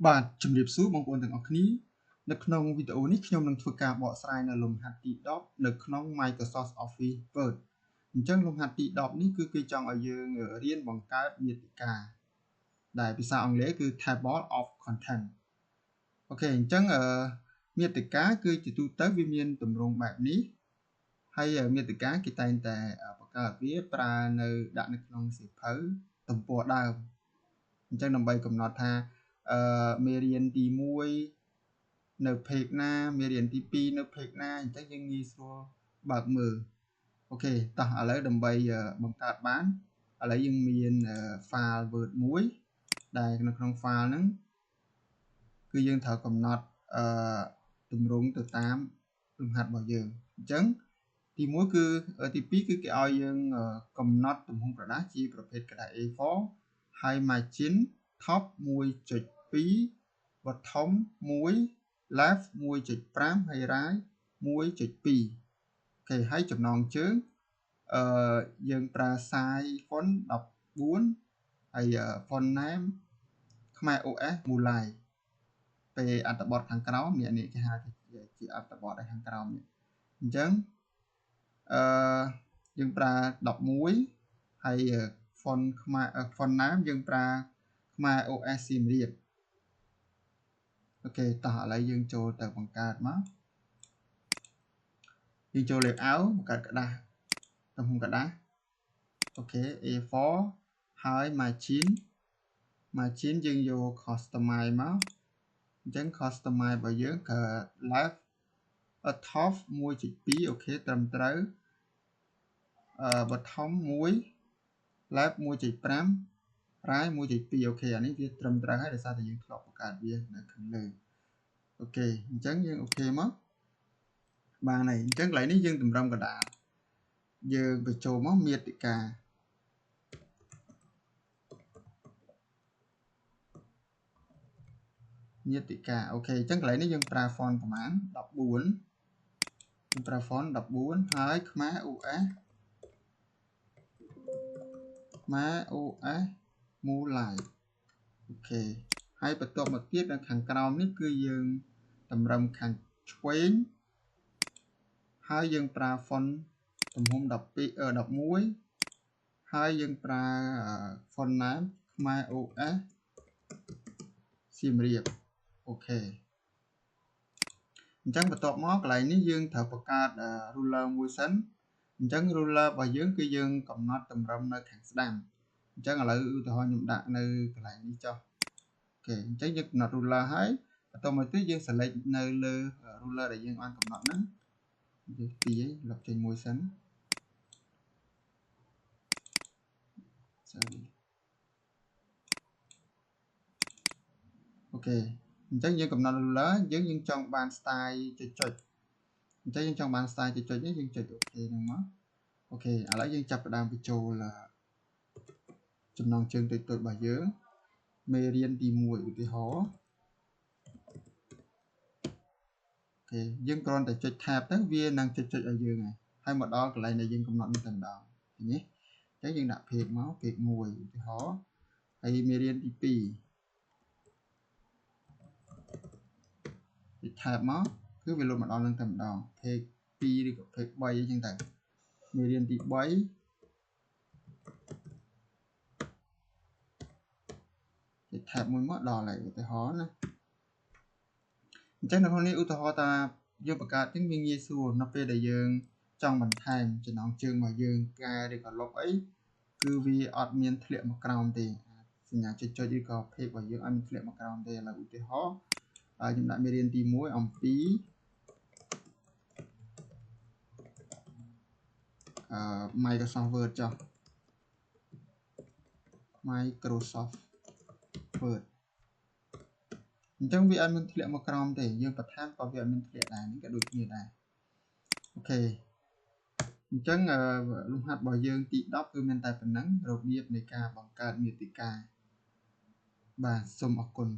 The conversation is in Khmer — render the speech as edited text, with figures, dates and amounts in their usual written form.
បាទជំរាបសួរបងប្អូនទាំងអស់គ្នានៅក្នុងវីដេអូនេះខ្ញុំនឹងធ្វើការបកស្រាយនៅលំហាត់ទី10នៅក្នុង Microsoft Office Word អញ្ចឹងលំហាត់ទី10នេះគឺគេចង់ឲ្យយើងរៀនបង្កើតមាតិកាដែលភាសាអង់គ្លេសគឺ Table of Content អូខេអញ្ចឹងមាតិកាគឺជាទូទៅវាមានទម្រង់បែបនេះហើយមាតិកាគេតែងតែបង្កើតវាប្រើនៅដាក់នៅក្នុងសៀវភៅទំព័រដើមអញ្ចឹងដើម្បីកំណត់ថាមេរៀនទី1នៅ page ណាមេរៀនទី2នៅ page ណាអញ្ចឹងយើងងាយស្រួលបើកមើលអូខេតោះឥឡូវដើម្បីបង្កើតបានឥឡូវយើងមាន file Word មួយដែលនៅក្នុង file ហ្នឹងគឺយើងត្រូវកំណត់ទម្រង់ទៅតាមលំហាត់របស់យើងអញ្ចឹងទី1គឺទី2គឺគេឲ្យយើងកំណត់ទំហំក្រដាសជាប្រភេទក្រដាស A4 ហើយ margin top 1.2 bottom 1 left 1.5 ហើយ right 1.2 អូខេហើយចំណងជើងយើងប្រើ size font 14ហើយ font name ខ្មែរ OS Mulai ពេលអត្ថបទខាងក្រោមនេះគេហៅជាអត្ថបទខាងក្រោមនេះអញ្ចឹងយើងប្រើ11ហើយ font ខ្មែរ font name យើងប្រើខ្មែរ OS សៀមរាបអូខេតោះឥឡូវយើងចូលទៅបង្កើតមកយើងចូល layout បង្កើតក្រដាសទំហំក្រដាសអូខេ A4 ហើយ margin យើងយក customize មកអញ្ចឹង customize របស់យើងគឺ left top 1.2 អូខេត្រឹមត្រូវ bottom 1 left 1.5 right 1.2 អូខេអានេះវាត្រឹមត្រូវហើយដោយសារតែយើងធ្លាប់បង្កើតវានៅខាងលើអូខេអញ្ចឹងយើងអូខេមកបានហើយអញ្ចឹងកន្លែងនេះយើងតម្រឹមកដាលយើងបញ្ចូលមកមាតិកាអូខេអញ្ចឹងកន្លែងនេះយើងប្រើ font ប្រមាណ14យើងប្រើ font 14ហើយខ្មែរ OS Mulai អូខេហើយបន្ទាប់មកទៀតនៅខាងក្រោមនេះគឺយើងតម្រឹមខាងឆ្វេងហើយយើងប្រើ font ទំហំ11ហើយយើងប្រើ font name ខ្មែរ OS សៀមរាបអូខេអញ្ចឹងបន្ទាប់មកកន្លែងនេះយើងត្រូវបង្កើត ruler មួយសិនអញ្ចឹង ruler របស់យើងគឺយើងកំណត់តម្រឹមនៅខាងស្ដាំអញ្ចឹងឥឡូវឧទាហរណ៍ខ្ញុំដាក់នៅកន្លែងនេះចុះអូខេអញ្ចឹងយើងកំណត់ ruler ហើយបន្ទាប់មកទៀតយើង select នៅលើ ruler ដែលយើងបានកំណត់ហ្នឹងយើងពីរលុបចេញមួយសិនអូខេអញ្ចឹងយើងកំណត់ ruler យើងចង់បាន style ចុចអញ្ចឹងយើងចង់បាន style ចុចនេះយើងចុចអូខេហ្នឹងមកអូខេឥឡូវយើងចាប់ផ្ដើមបញ្ចូលចំណងជើងតូចៗរបស់យើងមេរៀនទី1ឧទាហរណ៍អូខេយើងគ្រាន់តែចុច tab ទៅវានឹងចុចឲ្យយើងហើយមកដល់កន្លែងដែលយើងកំណត់នេះតែម្ដងឃើញទេអញ្ចឹងយើងដាក់ page មក page 1ឧទាហរណ៍ហើយមេរៀនទី2ចុច tab មកគឺវាលោតមកដល់នឹងតែម្ដង page 2ឬក៏ page 3អញ្ចឹងតែមេរៀនទី3ចុច tab មួយមកដល់ហើយឧទាហរណ៍ណាអញ្ចឹងនៅក្នុងនេះឧទាហរណ៍ថាយើងបង្កើតទាំងវាងាយស្រួលនៅពេលដែលយើងចង់បន្ថែមចំណងជើងរបស់យើងកែឬក៏លុបអីគឺវាអត់មានធ្លាក់មកក្រោមទេសញ្ញាចុចឬក៏ page របស់យើងអត់មានធ្លាក់មកក្រោមទេឥឡូវឧទាហរណ៍ខ្ញុំដាក់មេរៀនទី1អំពីMicrosoft Word ចុះ Microsoft Word អញ្ចឹងវាអត់មានធ្លាក់មកក្រោមទេយើងបន្ថែមក៏វាអត់មានធ្លាក់ដែរនេះក៏ដូចគ្នាដែរអូខេអញ្ចឹងលំហាត់របស់យើងទី10គឺមានតែប៉ុណ្ណឹងរបៀបនៃការបង្កើតមាតិកាបាទសូមអរគុណ